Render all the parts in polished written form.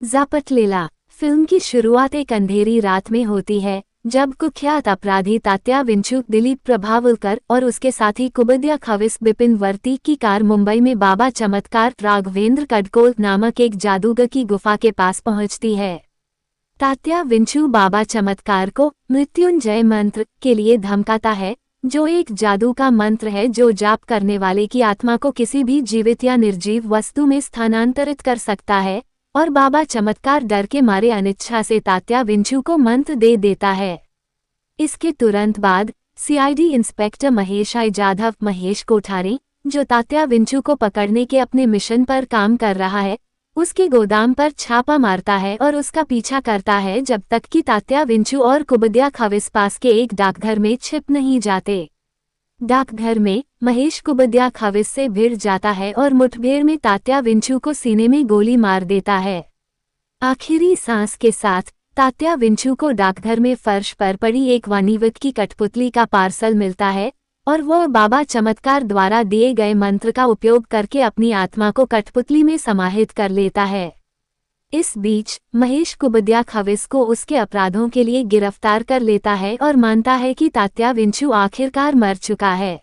ज़ापट लीला film की शुरुआत एक अंधेरी रात में होती है जब कुख्यात अपराधी तात्या विंचू, दिलीप प्रभावलकर और उसके साथी कुबद्या खविस बिपिन वर्ती की कार मुंबई में बाबा चमत्कार राघवेंद्र कडकोल नामक एक जादूगर की गुफा के पास पहुंचती है। तात्या विंचू बाबा चमत्कार को मृत्युंजय मंत्र के लिए धमकाता है, जो एक जादू का मंत्र है जो जाप करने वाले की आत्मा को किसी भी जीवित या निर्जीव वस्तु में स्थानांतरित कर सकता है, और बाबा चमत्कार डर के मारे अनिच्छा से तात्या विंचू को मंत्र दे देता है। इसके तुरंत बाद सीआईडी इंस्पेक्टर महेश आई जाधव महेश कोठारी, जो तात्या विंचू को पकड़ने के अपने मिशन पर काम कर रहा है, उसके गोदाम पर छापा मारता है और उसका पीछा करता है जब तक कि तात्या विंचू और कुबद्या खविस पास के एक डाकघर में छिप नहीं जाते। डाकघर में महेश कुबद्या खविस से भिड़ जाता है और मुठभेड़ में तात्या विंचू को सीने में गोली मार देता है। आखिरी सांस के साथ तात्या विंचू को डाकघर में फर्श पर पड़ी एक वानीवत की कठपुतली का पार्सल मिलता है और वह बाबा चमत्कार द्वारा दिए गए मंत्र का उपयोग करके अपनी आत्मा को कठपुतली में समाहित कर लेता है। इस बीच महेश कुबद्या खविस को उसके अपराधों के लिए गिरफ्तार कर लेता है और मानता है कि तात्या विंचू आखिरकार मर चुका है।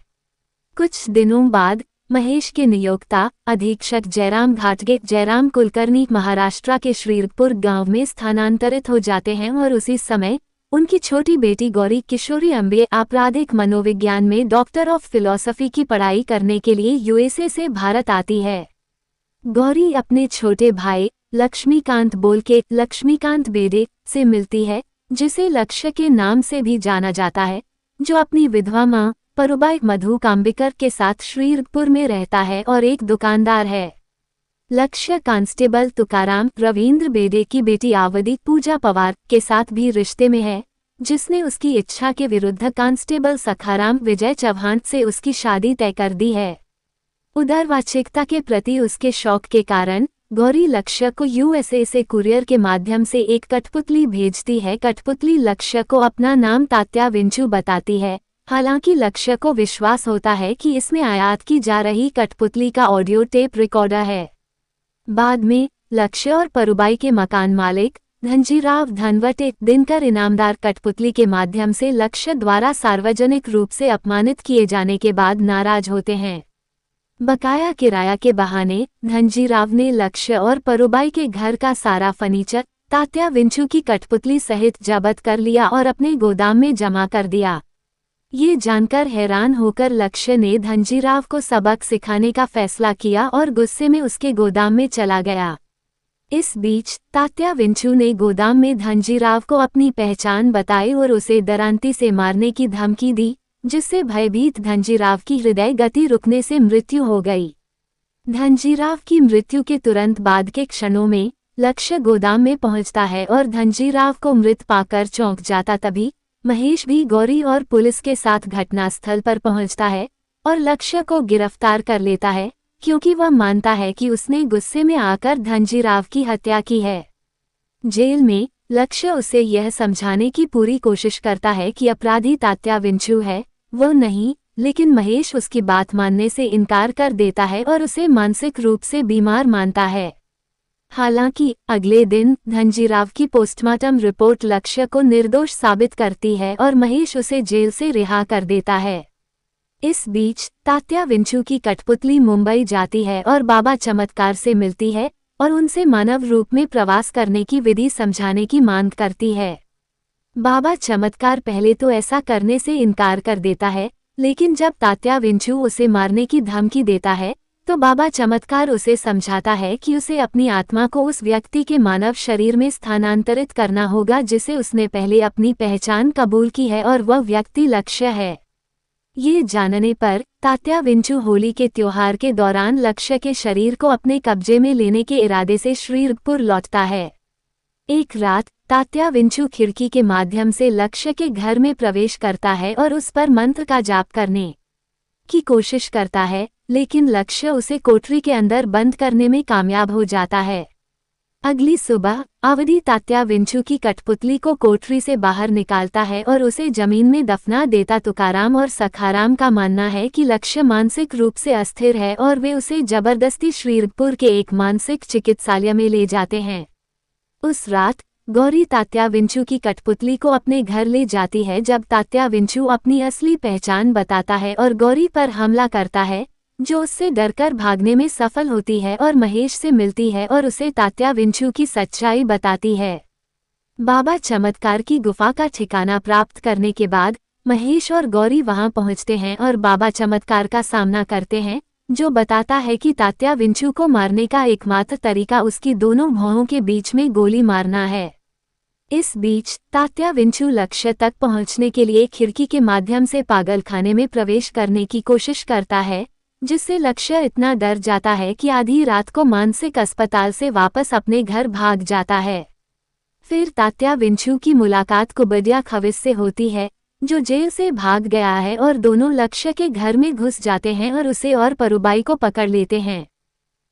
कुछ दिनों बाद महेश के नियोक्ता अधीक्षक जयराम घाटगे जयराम कुलकर्णी महाराष्ट्र के श्रीरंगपुर गांव में स्थानांतरित हो जाते हैं और उसी समय उनकी छोटी बेटी गौरी किशोरी अम्बे आपराधिक मनोविज्ञान में डॉक्टर ऑफ फिलॉसफी की पढ़ाई करने के लिए यूएसए से भारत आती है। गौरी अपने छोटे भाई लक्ष्मीकांत बोलके लक्ष्मीकांत बेदे से मिलती है, जिसे लक्ष्य के नाम से भी जाना जाता है, जो अपनी विधवा मां परुबाई मधु काम्बिकर के साथ श्रीरंगपुर में रहता है और एक दुकानदार है। लक्ष्य कांस्टेबल तुकाराम रविंद्र बेदे की बेटी आवदी पूजा पवार के साथ भी रिश्ते में है, जिसने उसकी इच्छा के विरुद्ध कांस्टेबल सखाराम विजय चौहान से उसकी शादी तय कर दी है। उदारवाचिकता के प्रति उसके शौक के कारण गौरी लक्ष्य को यूएसए से कुरियर के माध्यम से एक कठपुतली भेजती है। कठपुतली लक्ष्य को अपना नाम तात्या विंचू बताती है, हालांकि लक्ष्य को विश्वास होता है कि इसमें आयात की जा रही कठपुतली का ऑडियो टेप रिकॉर्डर है। बाद में लक्ष्य और परुबाई के मकान मालिक धनजीराव धनवट एक दिनकर इनामदार कठपुतली के माध्यम से लक्ष्य द्वारा सार्वजनिक रूप से अपमानित किए जाने के बाद नाराज होते हैं। बकाया किराया के बहाने धनजीराव ने लक्ष्य और परुबाई के घर का सारा फर्नीचर तात्या विंचू की कठपुतली सहित जब्त कर लिया और अपने गोदाम में जमा कर दिया। ये जानकर हैरान होकर लक्ष्य ने धनजीराव को सबक सिखाने का फैसला किया और गुस्से में उसके गोदाम में चला गया। इस बीच तात्या विंचू ने गोदाम में धनजीराव को अपनी पहचान बताई और उसे डरांती से मारने की धमकी दी, जिससे भयभीत धनजीराव की हृदय गति रुकने से मृत्यु हो गई। धनजीराव की मृत्यु के तुरंत बाद के क्षणों में लक्ष्य गोदाम में पहुंचता है और धनजीराव को मृत पाकर चौंक जाता। तभी महेश भी गौरी और पुलिस के साथ घटनास्थल पर पहुंचता है और लक्ष्य को गिरफ्तार कर लेता है, क्योंकि वह मानता है कि उसने गुस्से में आकर धनजीराव की हत्या की है। जेल में लक्ष्य उसे यह समझाने की पूरी कोशिश करता है कि अपराधी तात्या विंचू है, वो नहीं, लेकिन महेश उसकी बात मानने से इनकार कर देता है और उसे मानसिक रूप से बीमार मानता है। हालांकि अगले दिन धनजीराव की पोस्टमार्टम रिपोर्ट लक्ष्य को निर्दोष साबित करती है और महेश उसे जेल से रिहा कर देता है। इस बीच तात्या विंचू की कठपुतली मुंबई जाती है और बाबा चमत्कार से मिलती है और उनसे मानव रूप में प्रवास करने की विधि समझाने की मांग करती है। बाबा चमत्कार पहले तो ऐसा करने से इनकार कर देता है, लेकिन जब तात्या विंचू उसे मारने की धमकी देता है तो बाबा चमत्कार उसे समझाता है कि उसे अपनी आत्मा को उस व्यक्ति के मानव शरीर में स्थानांतरित करना होगा जिसे उसने पहले अपनी पहचान कबूल की है, और वह व्यक्ति लक्ष्य है। ये जानने पर तात्या विंचू होली के त्योहार के दौरान लक्ष्य के शरीर को अपने कब्जे में लेने के इरादे से श्रीरंगपुर लौटता है। एक रात तात्या विंचू खिड़की के माध्यम से लक्ष्य के घर में प्रवेश करता है और उस पर मंत्र का जाप करने की कोशिश करता है, लेकिन लक्ष्य उसे कोठरी के अंदर बंद करने में कामयाब हो जाता है। अगली सुबह आवदी तात्या विंचू की कठपुतली को कोठरी से बाहर निकालता है और उसे जमीन में दफना देता। तुकाराम और सखाराम का मानना है कि लक्ष्य मानसिक रूप से अस्थिर है और वे उसे जबरदस्ती श्रीरंगपुर के एक मानसिक चिकित्सालय में ले जाते हैं। उस रात गौरी तात्या विंचू की कठपुतली को अपने घर ले जाती है। जब तात्या विंचू अपनी असली पहचान बताता है और गौरी पर हमला करता है, जो उससे डरकर भागने में सफल होती है और महेश से मिलती है और उसे तात्या विंचू की सच्चाई बताती है। बाबा चमत्कार की गुफा का ठिकाना प्राप्त करने के बाद महेश और गौरी वहां पहुंचते हैं और बाबा चमत्कार का सामना करते हैं, जो बताता है कि तात्या विंचू को मारने का एकमात्र तरीका उसकी दोनों भौहों के बीच में गोली मारना है। इस बीच तात्या विंचू लक्ष्य तक पहुंचने के लिए खिड़की के माध्यम से पागलखाने में प्रवेश करने की कोशिश करता है, जिससे लक्ष्य इतना डर जाता है कि आधी रात को मानसिक अस्पताल से वापस अपने घर भाग जाता है। फिर तात्या विंचू की मुलाकात कुबद्या खविस से होती है, जो जेल से भाग गया है, और दोनों लक्ष्य के घर में घुस जाते हैं और उसे और परुबाई को पकड़ लेते हैं।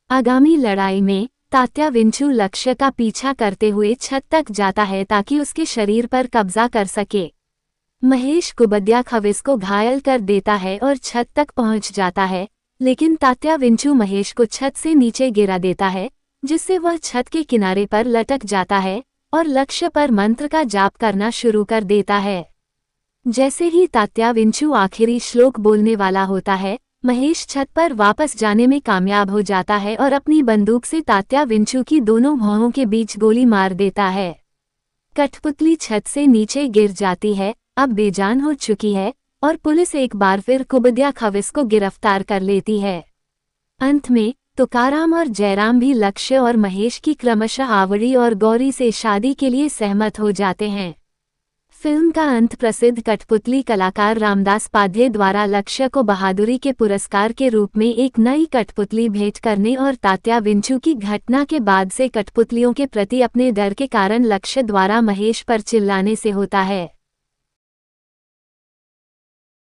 आगामी लड़ाई में तात्या विंचू लक्ष्य का पीछा करते हुए छत तक जाता है ताकि उसके शरीर पर कब्जा कर सके। महेश कुबद्या खविस को घायल कर देता है और छत तक पहुंच जाता है, लेकिन तात्या विंचू महेश को छत से नीचे गिरा देता है, जिससे वह छत के किनारे पर लटक जाता है और लक्ष्य पर मंत्र का जाप करना शुरू कर देता है। जैसे ही तात्या विंचू आखिरी श्लोक बोलने वाला होता है, महेश छत पर वापस जाने में कामयाब हो जाता है और अपनी बंदूक से तात्या विंचू की दोनों भौहों के बीच गोली मार देता है। कठपुतली छत से नीचे गिर जाती है, अब बेजान हो चुकी है, और पुलिस एक बार फिर कुबद्या खविस को गिरफ्तार कर लेती है। अंत में तुकाराम और जयराम भी लक्ष्य और महेश की क्रमशः आवड़ी और गौरी से शादी के लिए सहमत हो जाते हैं। फिल्म का अंत प्रसिद्ध कठपुतली कलाकार रामदास पाध्ये द्वारा लक्ष्य को बहादुरी के पुरस्कार के रूप में एक नई कठपुतली भेंट करने और तात्या विंचू की घटना के बाद से कठपुतलियों के प्रति अपने डर के कारण लक्ष्य द्वारा महेश पर चिल्लाने से होता है।